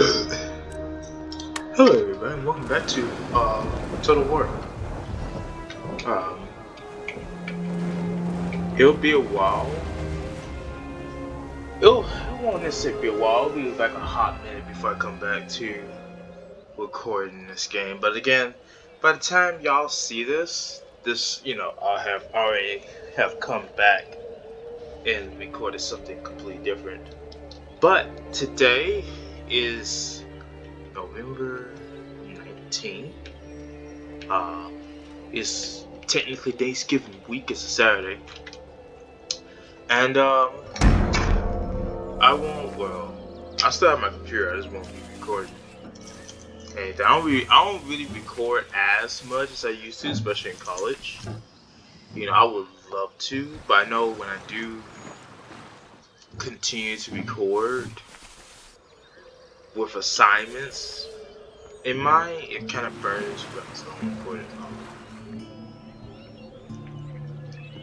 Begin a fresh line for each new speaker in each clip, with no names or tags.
Hello everybody, welcome back to Total War. Um, it'll be a while. It won't necessarily be a while. It'll be like a hot minute before I come back to recording this game. But again, by the time y'all see this, I'll have already have come back and recorded something completely different. But today is November 19th. It's technically Thanksgiving week. It's a Saturday, and I won't. Well, I still have my computer. I just won't be recording anything. I don't really record as much as I used to, especially in college. I would love to, but I know when I do continue to record with assignments in mind, it kind of burns what I was going to record it on.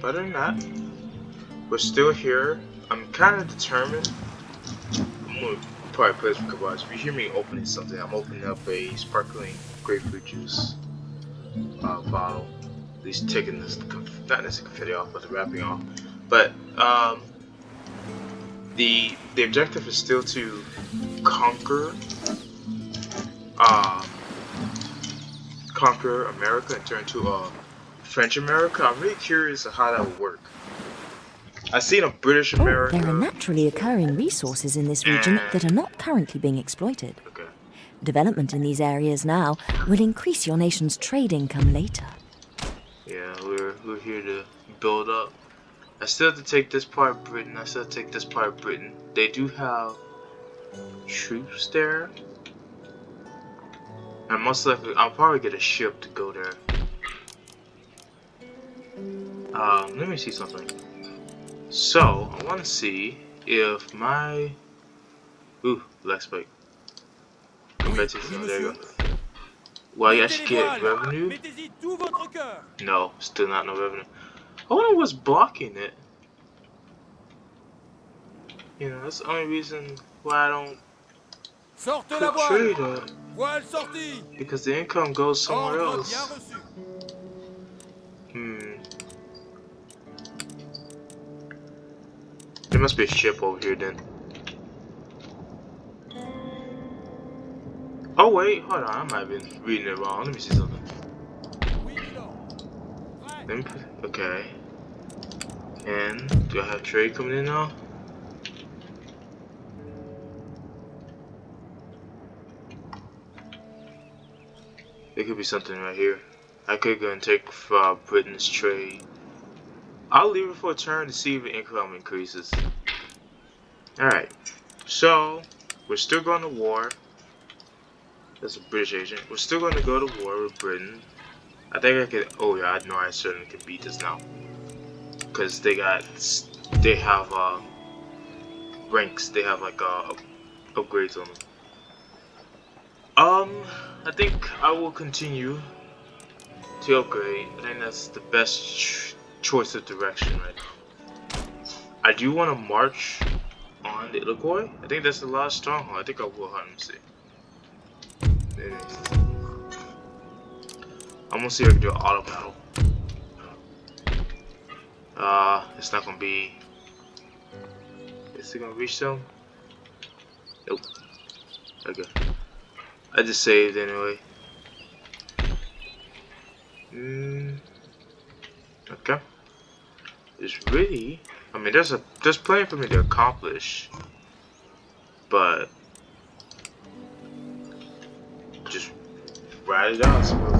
But other than that, we're still here. I'm kind of determined. I'm gonna probably play this for a couple hours. If you hear me opening something, I'm opening up a sparkling grapefruit juice bottle. At least taking this, not necessarily confetti off, but the wrapping off. But the objective is still to conquer um, conquer America and turn to French America. I'm really curious of how that would work. I've seen a British America.
There are naturally occurring resources in this region that are not currently being exploited.
Okay.
Development in these areas now will increase your nation's trade income later.
Yeah, we're here to build up. I still have to take this part of Britain. I still have to take this part of Britain. They do have troops there. And most likely, I'll probably get a ship to go there. Let me see something. So, I want to see if my... Ooh, black spike. There you go. Well, I should get revenue. No, still not no revenue. I wonder what's blocking it. That's the only reason why I don't put trade up. Because the income goes somewhere else. There must be a ship over here then. Oh wait, hold on, I might have been reading it wrong. Let me see something. Okay. And do I have trade coming in now? There could be something right here. I could go and take Britain's trade. I'll leave it for a turn to see if the income increases. Alright. So, we're still going to war. That's a British agent. We're still going to go to war with Britain. I think I could... Oh yeah, I know I certainly can beat this now. Because they have ranks. They have like upgrades on them. I think I will continue to upgrade. I think that's the best choice of direction right now. I do want to march on the Iroquois. I think that's the last stronghold. I think I will hunt and see. I'm gonna see if I can do an auto battle. It's not gonna be. Is it gonna reach them? Nope. Okay. I just saved anyway. Okay. It's really. I mean, there's plenty for me to accomplish, but just write it out, I suppose.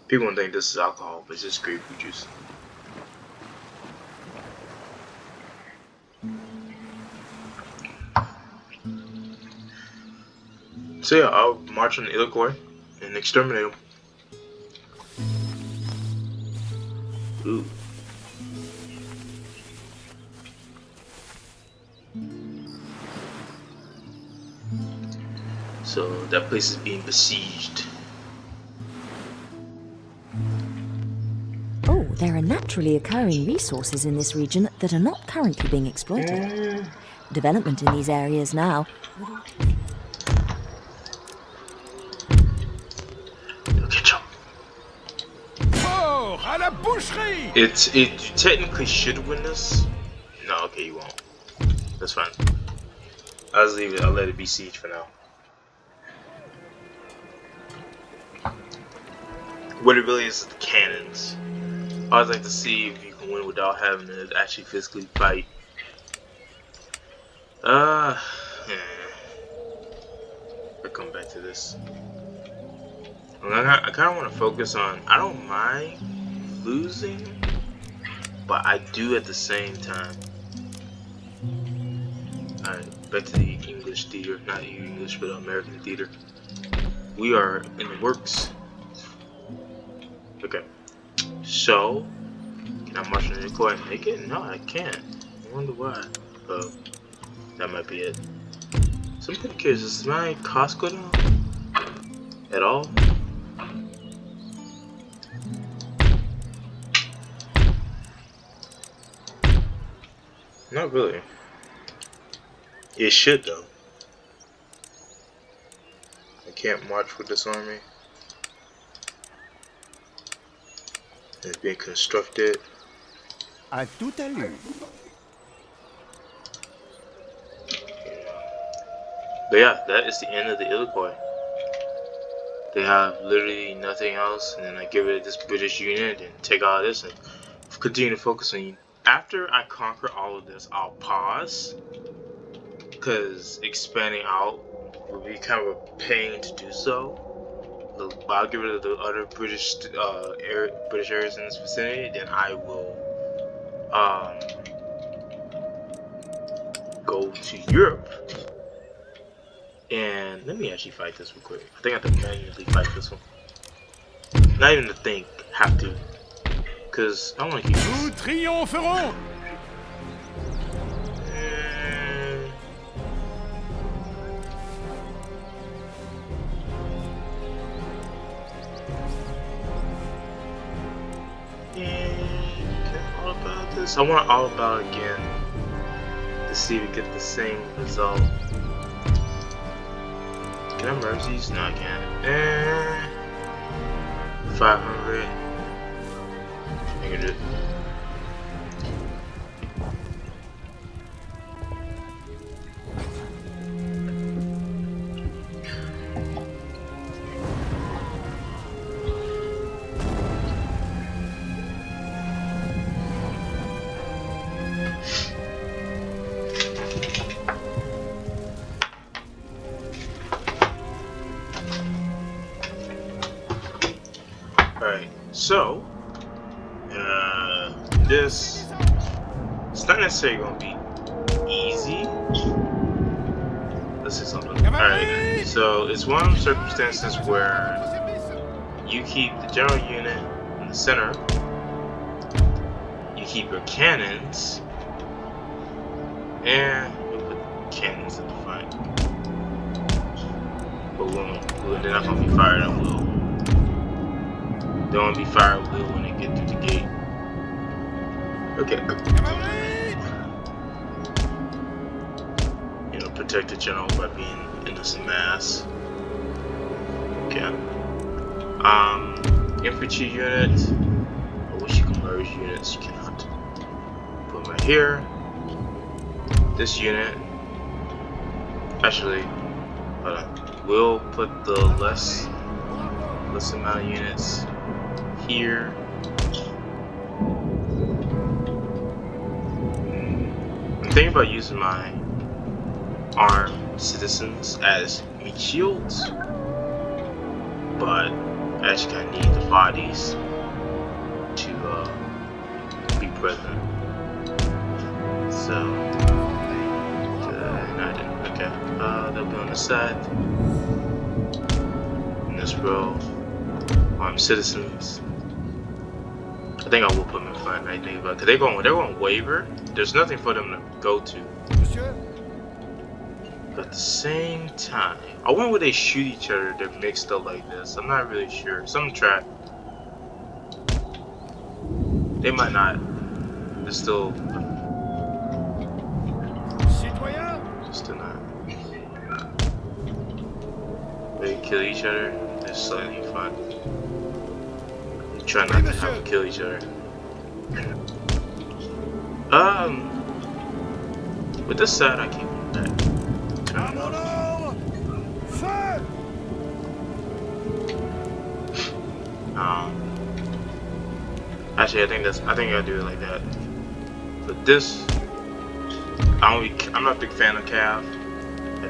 People don't think this is alcohol, but it's just grapefruit juice. So yeah, I'll march on the Iroquois and exterminate them. Ooh. So that place is being besieged.
Oh, there are naturally occurring resources in this region that are not currently being exploited. Development in these areas now.
Catch up.
Fort à la boucherie!
You technically should win this. No, okay, you won't. That's fine. I'll just leave it. I'll let it be siege for now. What it really is the cannons. I always like to see if you can win without having to actually physically fight. Yeah. I'll come back to this. I kind of want to focus on. I don't mind losing, but I do at the same time. Alright, back to the English theater. Not English, but American theater. We are in the works. Okay. So, can I march on the court and make it? No, I can't. I wonder why. That might be it. So I'm pretty curious. Does my cost go down at all? Not really. It should though. I can't march with this army. It's being constructed.
À tout à l'heure.
But yeah, that is the end of the Iroquois. They have literally nothing else, and then I get rid of this British unit and take all this and continue to focus on you. After I conquer all of this, I'll pause, because expanding out will be kind of a pain to do so. But I'll get rid of the other British areas in this vicinity, then I will go to Europe. And let me actually fight this real quick. I think I have to manually fight this one. Not even to think, have to. Because I want to keep this.
Nous triompherons!
All about this. I want all about again to see if we get the same result. Can I merge these? No, I can't. 500. I can do it. Alright, so this it's not necessarily gonna be easy. Let's see something. Alright, so it's one of those circumstances where you keep the general unit in the center, you keep your cannons, and you put cannons in the front. But they're not gonna be fired at will. They won't be fired at will when they get through the gate. Okay. You know, protect the general by being in this mass. Okay. Infantry unit. I wish you could merge units. You cannot. Put them right here. This unit. Actually, hold on. We'll put the less amount of units here. I'm thinking about using my armed citizens as meat shields, but I actually kind of need the bodies to be present. So, no, I didn't. Okay, they'll be on the side. In this row, armed citizens. I think I will put them in front. I think, but they're going waver. There's nothing for them to go to.
Monsieur?
But at the same time, I wonder where they shoot each other. They're mixed up like this. I'm not really sure. Some track. They might not. They're still.
Citoyen?
Still not. They kill each other. They're slightly fun. They try not to have them kill each other. With this side, I keep that.
À mon ordre! Feu!
Actually, I think I'll do it like that. But this, I'm not a big fan of Cav. I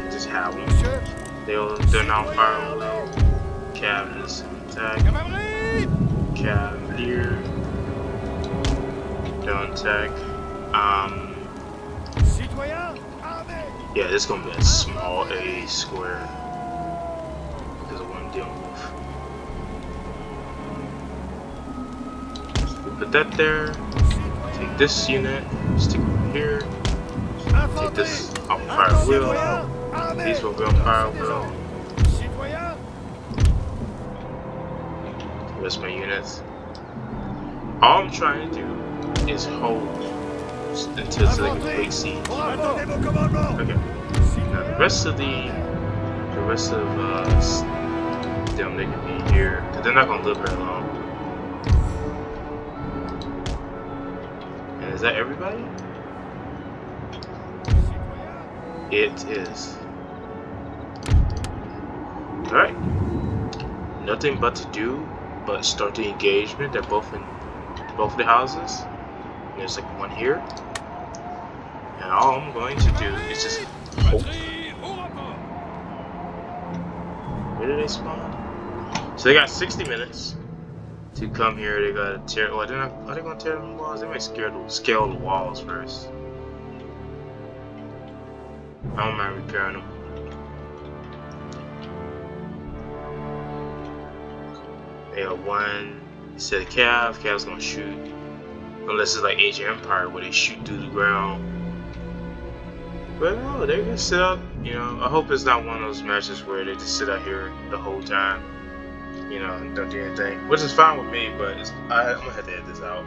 just have them.
Monsieur?
They're now firing. Cav is attack.
Cavalerie!
Cav here. Don't attack.
Citoyen? Armée!
Yeah, this is gonna be a small A square because of what I'm dealing with. We put that there. Take this unit. Stick it here. Take this off fire wheel. These will be on fire wheel.
Citoyen?
Rest my units. All I'm trying to do is hold until it's like a complete siege.
Attendez vos commandements!
Okay. Now the rest of them, they can be here because they're not gonna live very long. And is that everybody? It is. All right. Nothing but to do but start the engagement. They're both in both of the houses. There's like one here. And all I'm going to do is just hope. Where did they spawn? So they got 60 minutes to come here. They gotta tear. Oh, are they gonna tear the walls? They might scale the walls first. I don't mind repairing them. They got one set of Cav. Cav's gonna shoot. Unless it's like Age of Empire where they shoot through the ground. But no, they can sit up, you know. I hope it's not one of those matches where they just sit out here the whole time, you know, and don't do anything. Which is fine with me, but I'm gonna have to edit this out.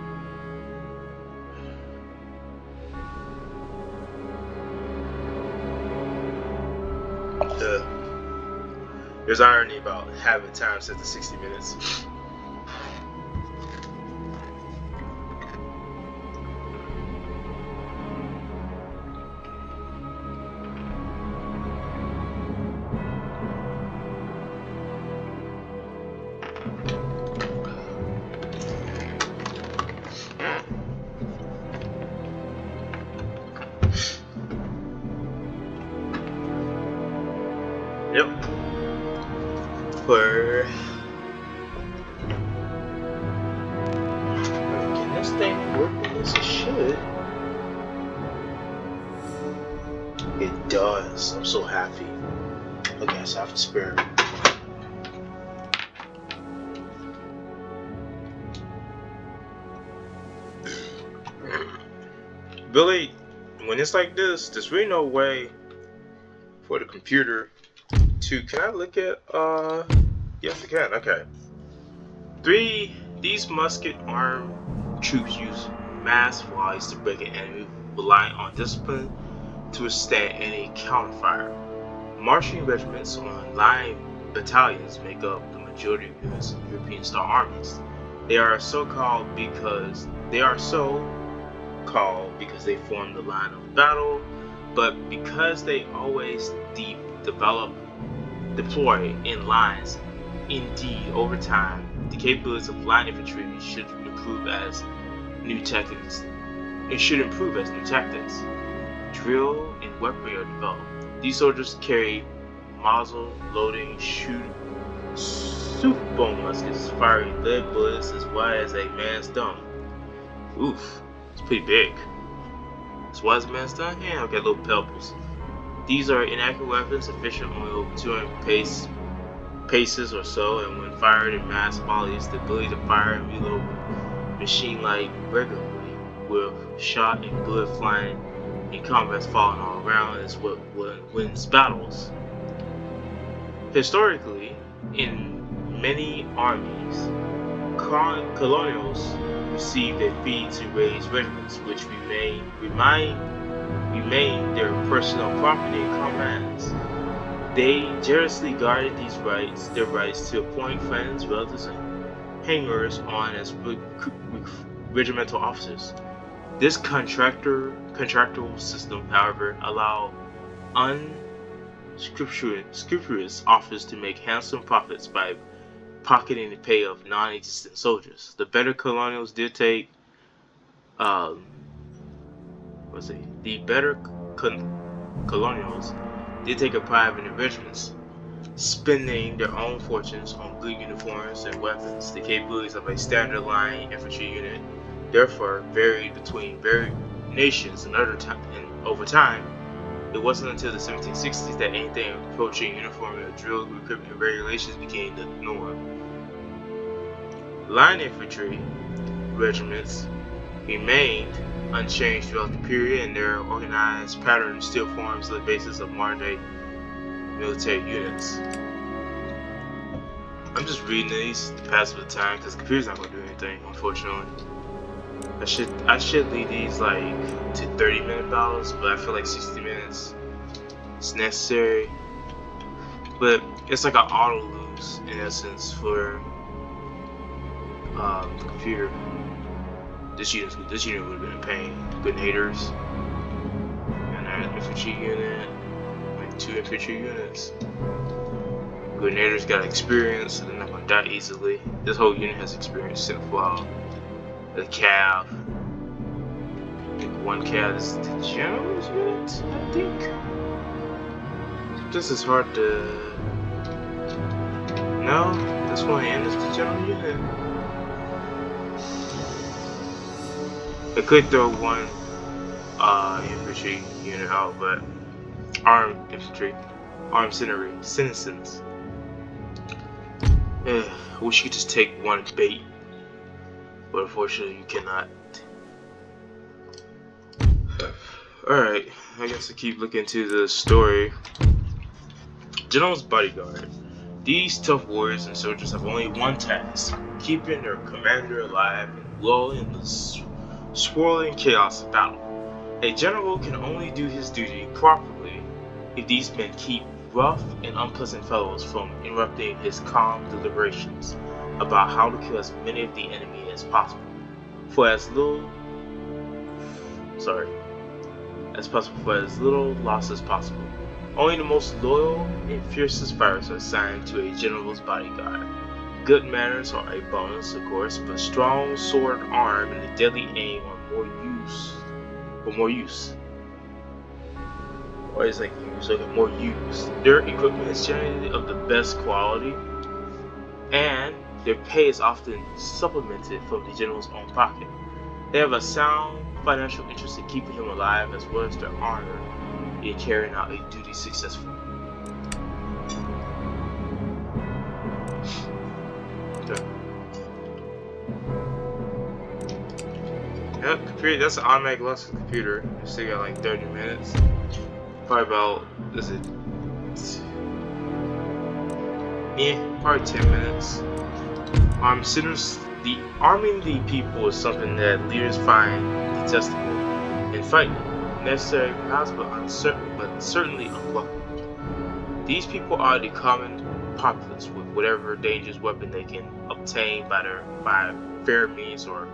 There's irony about having time set to 60 minutes. Yep. Where? Can this thing work as it should? It does. I'm so happy. Okay, so I have to spare. Billy, when it's like this, there's really no way for the computer to. Can I look at? Yes, I can. Okay. These musket armed troops use mass flies to break an enemy, relying on discipline to withstand any counterfire. Marching regiments on line battalions make up the majority of US and European-style armies. They are so called because they form the line of battle, but because they always deploy in lines. Indeed, over time, the capabilities of line infantry should improve as new tactics. Drill and weaponry are developed. These soldiers carry muzzle loading soup-bone muskets firing lead bullets as wide as a man's thumb. Oof, it's pretty big. As wide as a man's thumb? Yeah, okay, little pebbles. These are inaccurate weapons, efficient only over 200 paces or so, and when fired in mass volleys, the ability to fire and reload machine-like regularly, with shot and bullet flying and comrades falling all around as what wins battles. Historically, in many armies, colonials received a fee to raise regiments, which remain their personal property and commands. They jealously guarded their rights to appoint friends, relatives, and hangers on as regimental officers. This contractual system, however, allowed unscrupulous officers to make handsome profits by pocketing the pay of non-existent soldiers. The better colonials did take, the better colonials did take a pride in their regiments, spending their own fortunes on good uniforms and weapons. The capabilities of a standard line infantry unit therefore varied between varied nations and over time. It wasn't until the 1760s that anything approaching uniform or drill equipment regulations became the norm. Line infantry regiments remained unchanged throughout the period, and their organized pattern still forms the basis of modern-day military units. I'm just reading these to pass the time because the computer's not going to do anything, unfortunately. I should leave these like to 30-minute battles, but I feel like 60 minutes is necessary. But it's like an auto lose in essence for the computer. This unit would have been a pain. Grenadiers and an infantry unit, like 2 infantry units. Grenadiers got experience, so they're not gonna die easily. This whole unit has experience except for the cav. I think 1 cav is the general's unit, I think. This is hard to. No, this one is the general unit. I could throw 1 infantry unit out, but armed citizens. I wish you could just take 1 bait, but unfortunately you cannot. Alright, I guess I keep looking into the story. General's bodyguard. These tough warriors and soldiers have only one task: keeping their commander alive and lulling the swirling chaos of battle. A general can only do his duty properly if these men keep rough and unpleasant fellows from interrupting his calm deliberations about how to kill as many of the enemy as possible, for as little loss as possible. Only the most loyal and fiercest fighters are assigned to a general's bodyguard. Good manners are a bonus, of course, but strong sword arm and a deadly aim are more use. Or it's like more use. Their equipment is generally of the best quality, and their pay is often supplemented from the general's own pocket. They have a sound financial interest in keeping him alive, as well as their honor in carrying out a duty successfully. Okay. Yep, computer. That's an automatic loss of the computer. We still got like 30 minutes. Probably about, probably 10 minutes. Arming the people is something that leaders find detestable, and fighting necessary perhaps, but certainly unwelcome. These people are the common populace with whatever dangerous weapon they can obtain by fair means or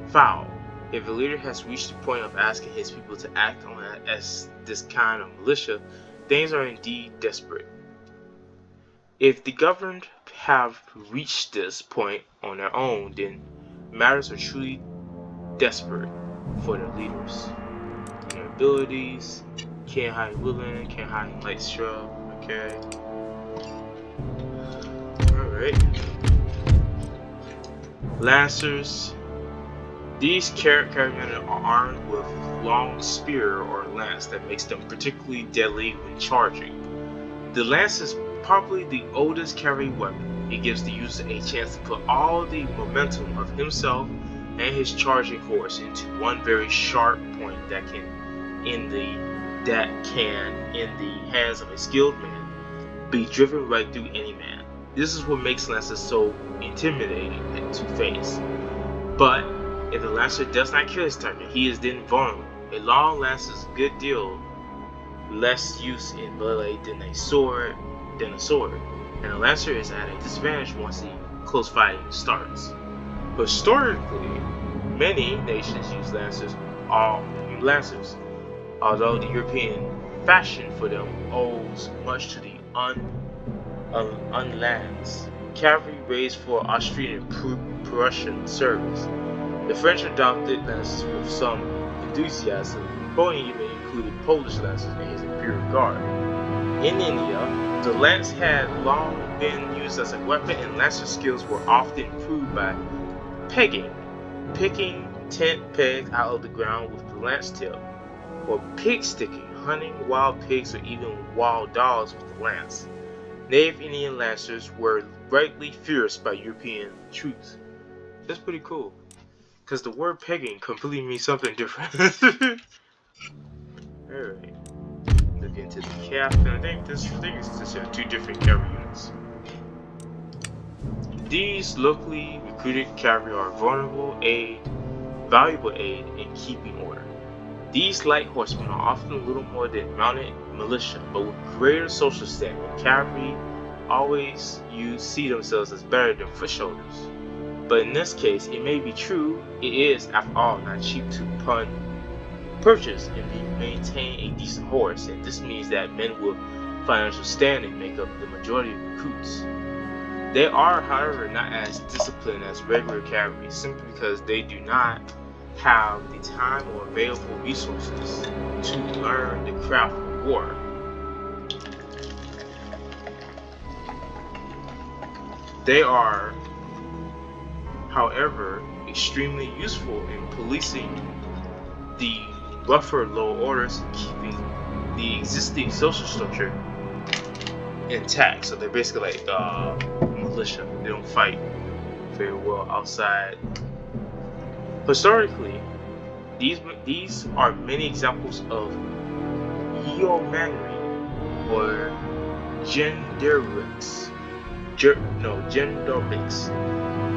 foul. If a leader has reached the point of asking his people to act on it as this kind of militia, things are indeed desperate. If the governed have reached this point on their own, then matters are truly desperate for their leaders. Their abilities, can't hide woodland, can't hide in light shrub, okay. Alright. Lancers. These cavalrymen are armed with long spear or lance that makes them particularly deadly when charging. The lance is probably the oldest cavalry weapon. It gives the user a chance to put all the momentum of himself and his charging horse into one very sharp point that can, in the hands of a skilled man, be driven right through any man. This is what makes Lancer so intimidating to face. But if the Lancer does not kill his target, he is then vulnerable. A long lance is a good deal less use in melee than a sword, and a Lancer is at a disadvantage once the close fighting starts. Historically, many nations use Lancers, although the European fashion for them owes much to the unlands cavalry raised for Austrian and Prussian service. The French adopted Lancers with some enthusiasm. Napoleon even included Polish Lancers in his imperial guard. In India, the lance had long been used as a weapon, and Lancer skills were often improved by pegging, picking tent pegs out of the ground with the lance tip, or pig sticking, hunting wild pigs or even wild dogs with the lance. Native Indian Lancers were rightly feared by European troops. That's pretty cool, because the word pegging completely means something different. Alright, look into the cap, and I think it's considered two different cavalry units. These locally recruited cavalry are valuable aid in keeping order. These light horsemen are often little more than mounted militia, but with greater social standing. Cavalry always see themselves as better than foot soldiers. But in this case, it may be true, it is, after all, not cheap to purchase and maintain a decent horse, and this means that men with financial standing make up the majority of recruits. They are, however, not as disciplined as regular cavalry, simply because they do not have the time or available resources to learn the craft of war. They are, however, extremely useful in policing the rougher lower orders and keeping the existing social structure intact. So they're basically like militia. They don't fight very well outside. Historically, these are many examples of yeomanry or gendarmes. Gendarmes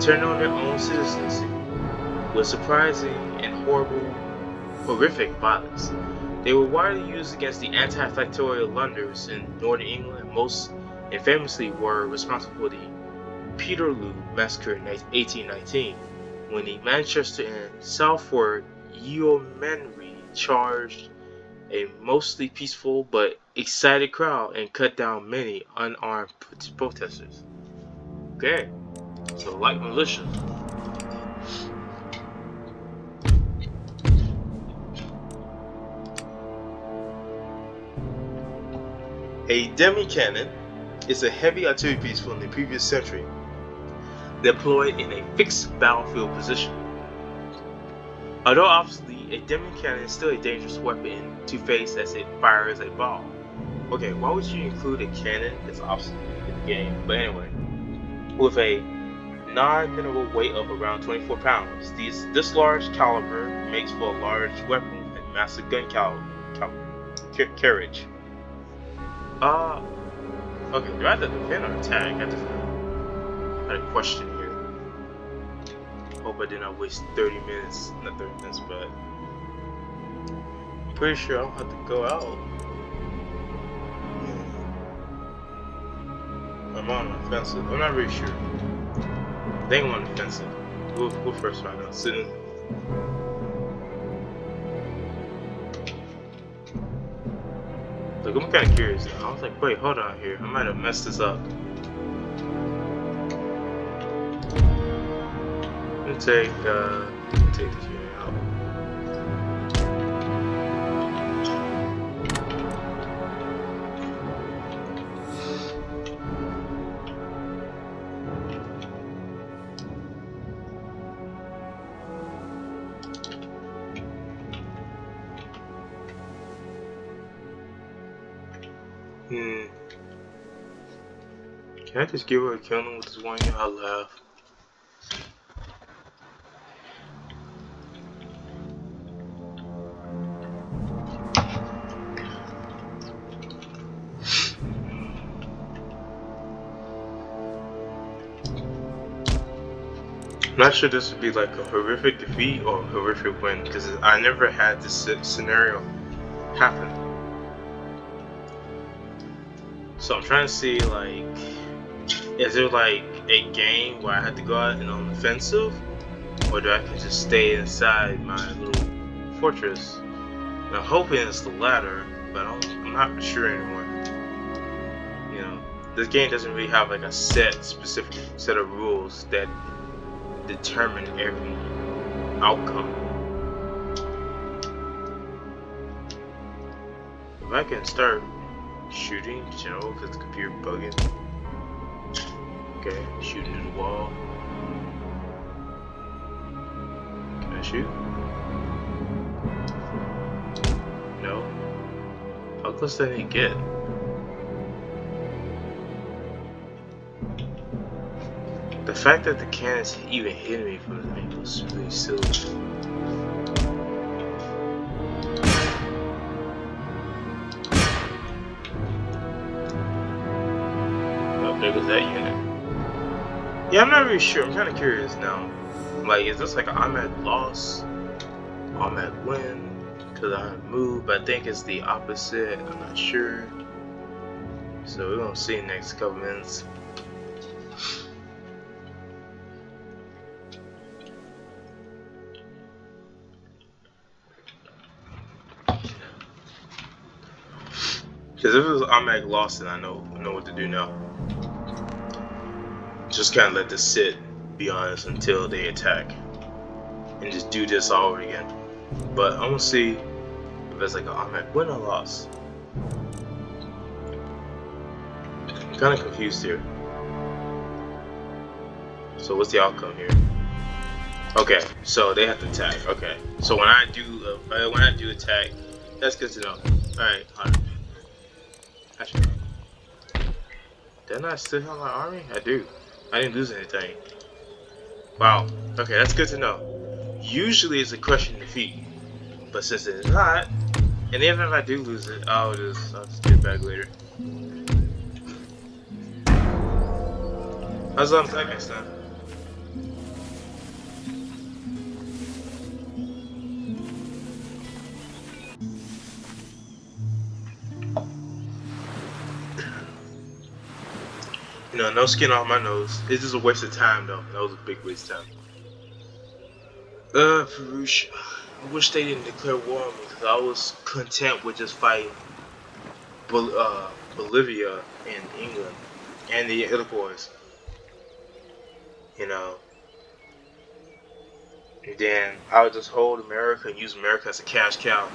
turn on their own citizens with surprising and horrific violence. They were widely used against the anti-factorial Londoners in northern England. Most infamously were responsible for the Peterloo massacre in 1819, when the Manchester and Salford yeomanry charged a mostly peaceful but excited crowd and cut down many unarmed protesters. Okay, so like militia. A demi-cannon is a heavy artillery piece from the previous century deployed in a fixed battlefield position. Although obviously, a demi-cannon is still a dangerous weapon to face as it fires a ball. Okay, why would you include a cannon? It's obviously in the game. But anyway, with a non-mineral weight of around 24 pounds, this large caliber makes for a large weapon and massive gun carriage. Okay, do I have to defend or attack? I just had a question here. Hope I did not waste 30 minutes, not 30 minutes, but I'm pretty sure I don't have to go out. I'm on offensive. I'm not really sure. I think I'm on offensive. We'll first find out soon. Look, I'm kind of curious now. I was like, wait, hold on here. I might have messed this up. Take this unit out. Can I just give her a killing with this one unit? I'll laugh. I'm not sure this would be like a horrific defeat or a horrific win because I never had this scenario happen. So I'm trying to see, like, is there like a game where I have to go out and on offensive, or do I can just stay inside my little fortress? And I'm hoping it's the latter, but I'm not sure anymore. You know, this game doesn't really have like a specific set of rules that determine every outcome. If I can start shooting, general, because the computer bugging. Okay, shooting to the wall. Can I shoot? No. How close did I get? The fact that the cannons even hit me from the angle was really silly. Oh, there goes that unit. Yeah, I'm not really sure. I'm kind of curious now. Like, is this like an I'm at loss? I'm at win? Because I moved. I think it's the opposite. I'm not sure. So we're going to see in the next couple minutes. Because if it was automatic loss, then I know what to do now. Just kind of let this sit, be honest, until they attack, and just do this all over again. But I'm gonna see if it's like an automatic win or loss. I'm kind of confused here. So what's the outcome here? Okay, so they have to attack. Okay, so when I do attack, that's good to know. All right, actually, didn't I still have my army? I do. I didn't lose anything. Wow. Okay, that's good to know. Usually it's a crushing defeat, but since it's not, and even if I do lose it, I'll just get it back later. How's on attack next time? You know, no skin off my nose. It's just a waste of time, though. That was a big waste of time. Farouche. I wish they didn't declare war on me, because I was content with just fighting Bolivia and England and the Iroquois. You know. And then I would just hold America and use America as a cash cow.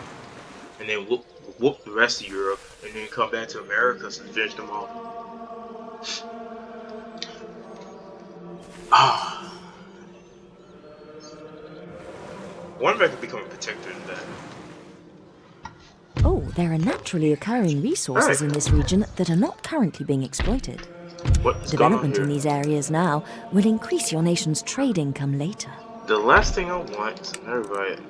And then whoop the rest of Europe. And then come back to America and finish them off. Ah. I wonder if I could become a protector in that.
Oh, there are naturally occurring resources in this region that are not currently being exploited.
What's
Development in these areas now will increase your nation's trade income later.
The last thing I want is another riot.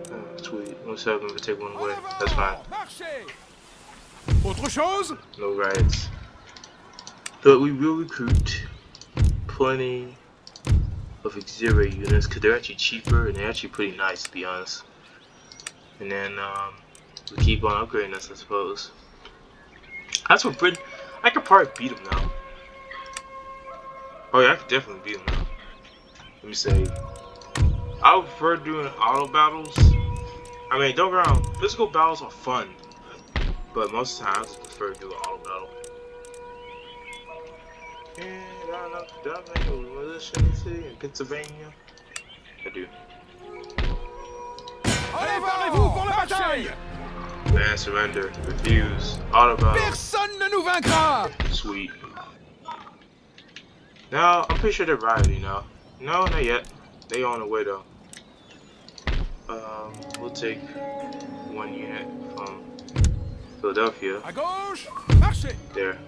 Oh, sweet. Let's have them take one away. That's fine.
Autre chose?
No riots. But we will recruit plenty of auxiliary units because they're actually cheaper and they're actually pretty nice, to be honest. And then we keep on upgrading us, I suppose. That's what Britain. I could probably beat them now. Oh yeah, I could definitely beat them now. Let me say, I would prefer doing auto battles. I mean, don't get me wrong, physical battles are fun, but most of the time I just prefer to do an auto battle. And I don't know, in Pennsylvania. I do.
Préparez-vous pour la bataille!
Man, surrender, refuse, auto battle.
Personne ne nous vaincra!
Sweet. No, I'm pretty sure they're rioting now. No, not yet. They on the way though. We'll take one unit from Philadelphia.
À gauche, marchez!
There.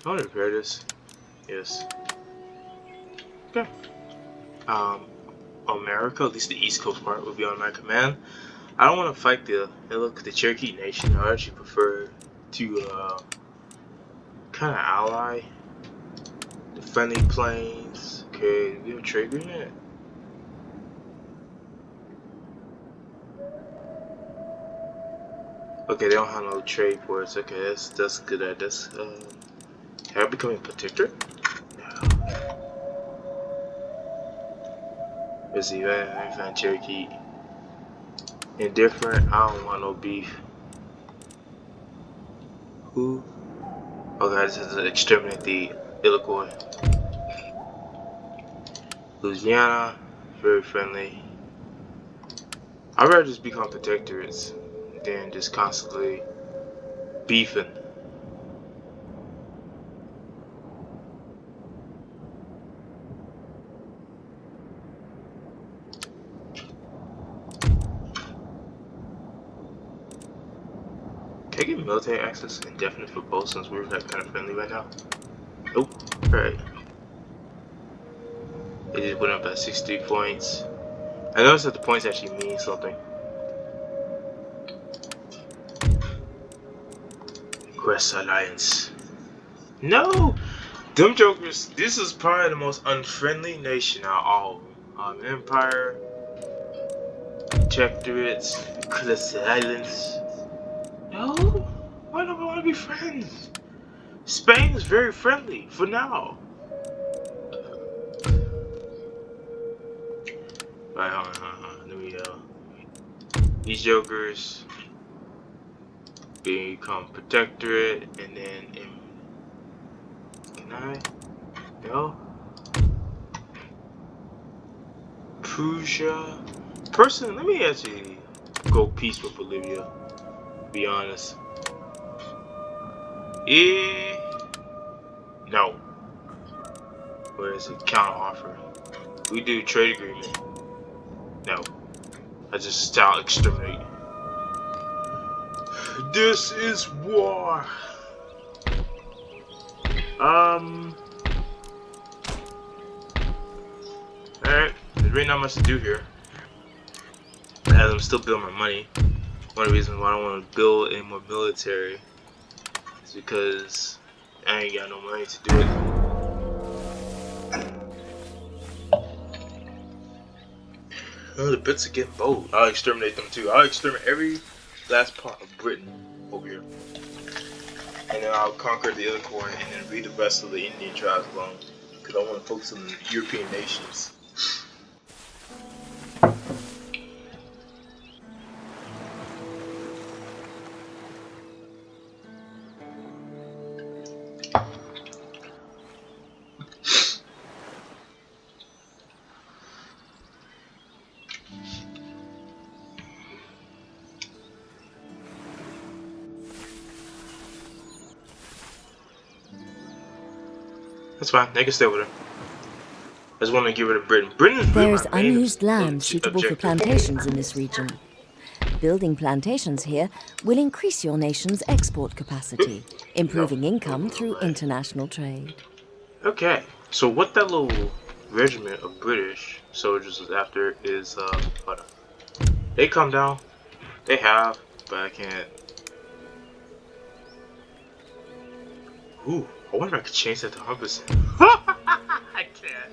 I want to repair this. Yes. Okay. America, at least the East Coast part, will be on my command. I don't want to fight the Cherokee Nation. I actually prefer to kind of ally. The friendly planes. Okay, we have a trade agreement. Okay, they don't have no trade ports. Okay, that's good at this. Have I become a protectorate? No. Let's see, I found Cherokee. Indifferent. I don't want no beef. Who? Okay, this is to exterminate the Iroquois. Louisiana, very friendly. I'd rather just become protectorates than just constantly beefing. Can I get military access indefinite for both since we're that kind of friendly right now? Nope. Alright. It just went up by 63 points. I noticed that the points actually mean something. Quest Alliance. No! Them jokers, this is probably the most unfriendly nation out of all of them. Empire, Protectorates, Quest Islands. No! Why don't I want to be friends? Spain is very friendly for now. Right, hold on. There we go. These jokers become protectorate, and then can I? No. Prussia. Personally, let me actually go peace with Bolivia. To be honest. No. Where is it? Counter offer. We do trade agreement. No. I just style exterminate. This is war. Alright. There's really not much to do here. As I'm still building my money. One of the reasons why I don't want to build any more military is because I ain't got no money to do it. Oh, the Brits are getting bold. I'll exterminate them too. I'll exterminate every last part of Britain over here. And then I'll conquer the Iroquois and then leave the rest of the Indian tribes alone. Because I want to focus on the European nations. That's fine. They can stay with her. I just want to get rid of Britain. Britain is really
There is
my main
unused land suitable for
objective.
plantations in this region. Building plantations here will increase your nation's export capacity, improving income through international trade.
Okay, so what that little regiment of British soldiers is after is, hold on. They come down. They have, but I can't. Ooh, I wonder if I could change that to 100%. I can't.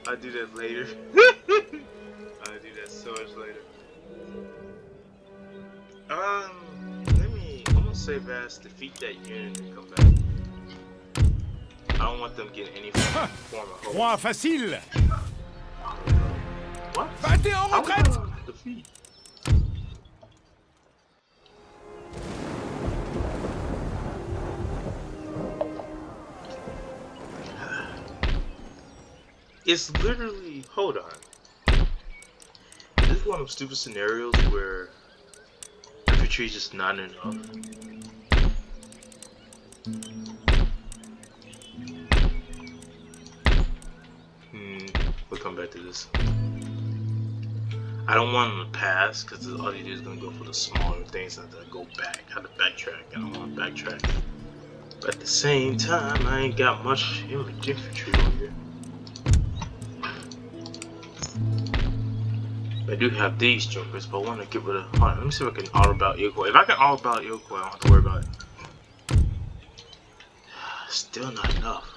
I'll do that later. I'll do that so much later. I'm gonna say Vass defeat that unit and come back. I don't want them getting any form of hope.
Point facile.
What?
Battez en retraite.
Defeat. It's literally, hold on. This is one of those stupid scenarios where infantry is just not enough. We'll come back to this. I don't want them to pass because all they do is going to go for the smaller things and then go back. Have to backtrack. I don't want to backtrack. But at the same time, I ain't got much infantry over here. I do have these jokers, but I want to get rid of. Hold on, let me see if I can auto battle Iroquois. If I can auto battle Iroquois, I don't have to worry about it. Still not enough.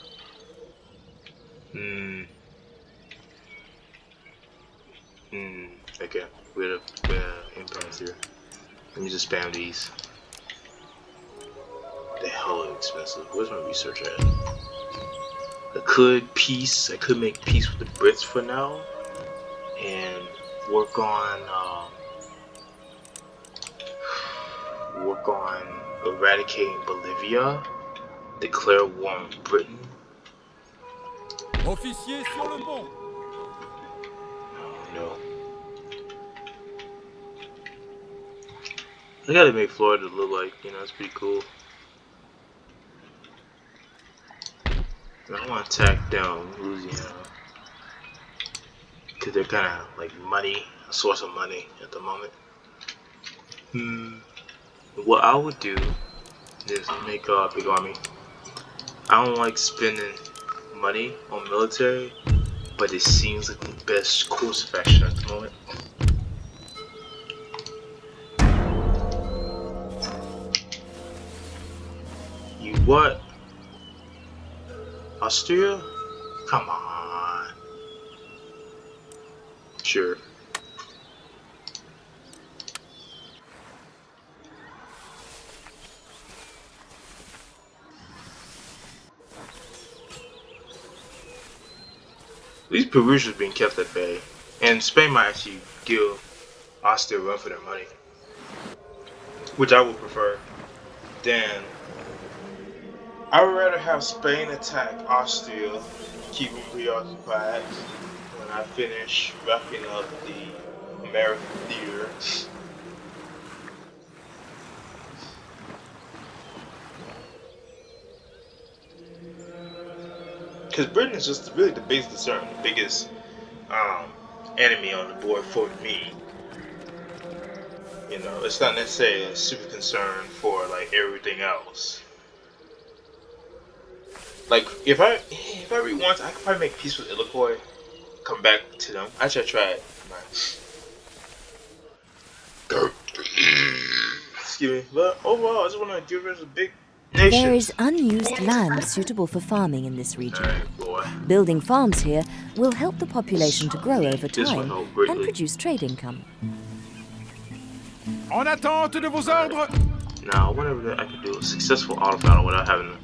Okay. We're imbalance here. Let me just spam these. The hell are expensive. Where's my research at? I could make peace with the Brits for now, and work on eradicating Bolivia. Declare war on Britain.
Officier sur le pont.
Oh no. I gotta make Florida look like, it's pretty cool. I want to attack down Louisiana. Because they're kind of like money, a source of money at the moment. What I would do is make a big army. I don't like spending money on military, but it seems like the best course of action at the moment. You what? Austria? Come on. Sure. These Perusians being kept at bay, and Spain might actually give Austria a run for their money, which I would prefer. Then I would rather have Spain attack Austria, keep them preoccupied when I finish wrapping up the American theater. Because Britain is just really the biggest concern, the biggest enemy on the board for me. It's not necessarily a super concern for like everything else. Like if I read once, I could probably make peace with Iroquois, come back to them. Actually, I tried. Excuse me, but overall, I just want to give us a big nation.
There is unused land suitable for farming in this region.
Alright, boy.
Building farms here will help the population to grow over
This will
time
help
and
greatly.
produce trade income.
En attente de vos ordres.
Now, whatever I can do a successful auto battle without having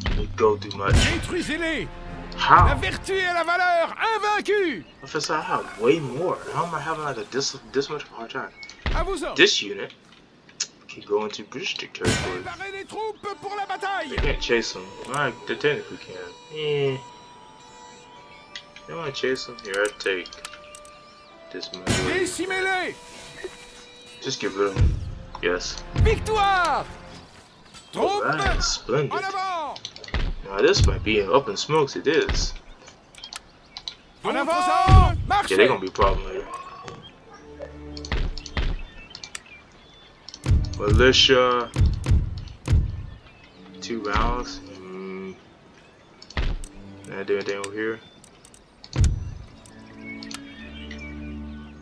to go through much.
Détruisez-les. La
How?
vertu et la valeur invaincue.
Professor, I have way more. How am I having like this much of a hard time?
À vos ordres.
This unit can go into British territory.
Préparez les troupes pour la bataille.
They can't chase them. Alright, they technically can. You want to chase them? Here, I take this money.
Décimez-les.
Just get rid of them. Yes.
Victoire. Troupes.
Alright, splendid.
En avant.
Now this might be up in smokes. It is.
En avant.
Yeah,
Marchez.
they're gonna be a problem later. Militia. 2 rounds. Not do anything over here.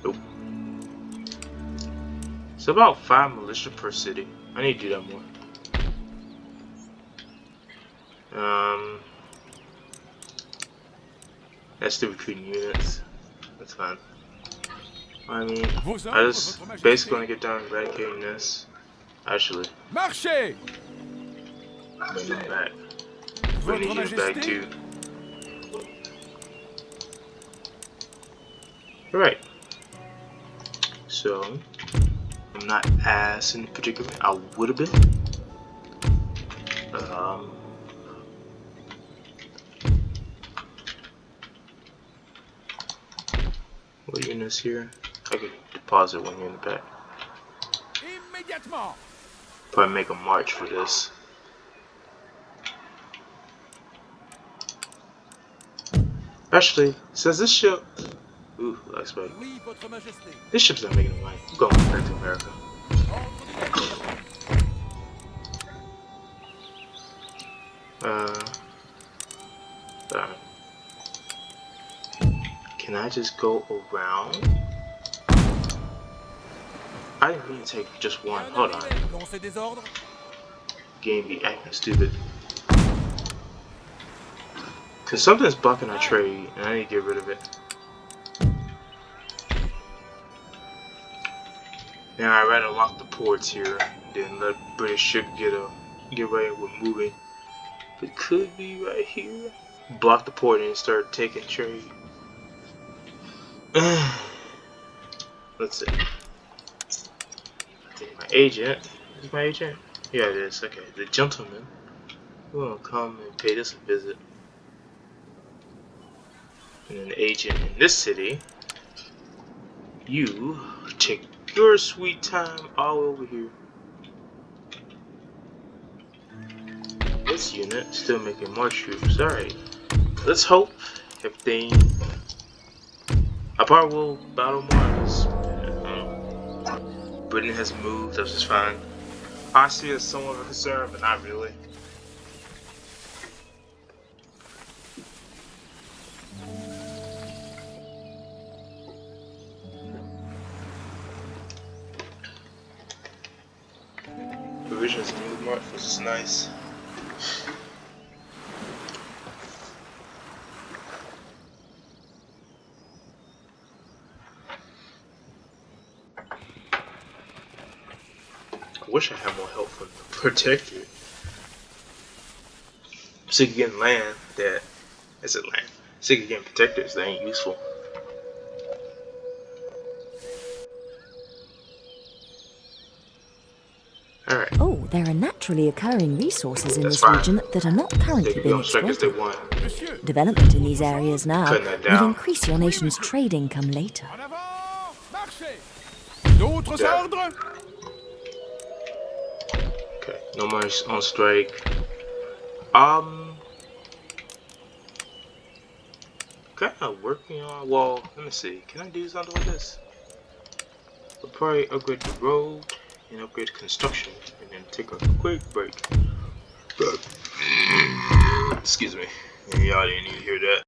Nope. It's about 5 militia per city. I need to do that more. That's the recruiting units. That's fine. I mean, I just basically want to get done eradicating this. Actually,
Marchez.
bring them back. Bring these units back too. Alright. So, I'm not as in particular. I would have been. What units here? I could deposit 1 unit back.
Immédiatement.
Probably make a march for this. Actually, says this ship. Ooh, I expect.
Oui, votre majesté.
This ship's not making money. I'm going back to America. Can I just go around? I didn't mean to take just one. Hold on.
Lancez des ordres.
Game be acting stupid. Cause something's blocking our trade, and I need to get rid of it. Now I'd rather lock the ports here than let British ship get ready with moving. It could be right here. Block the port and start taking trade. Let's see. I think my agent. Is my agent? Yeah, it is. Okay, the gentleman will come and pay us a visit. And an agent in this city. You take your sweet time all over here. This unit still making more troops. Alright. Let's hope everything. I probably will battle Mars. Britain has moved, that's just fine. I see it as somewhat of a concern, but not really. Provisions moved Mars, which is nice. I wish I had more help from the protector. I'm sick of getting land that isn't land. Sick of getting protectors that ain't useful. Alright.
Oh, there are naturally occurring resources in
That's
this
fine.
region that are not
They
currently
can
being
go strike as they
exploited.
want.
Monsieur,
Development in these areas now
Cutting that
will
down.
increase your nation's trade income later.
en avant, marchez. D'autres
Yeah.
ordres?
Okay, no more on strike. Kind of working on. Well, let me see. Can I do something with this? I'll probably upgrade the road and upgrade construction, and then take a quick break. Excuse me. Y'all didn't need to hear that.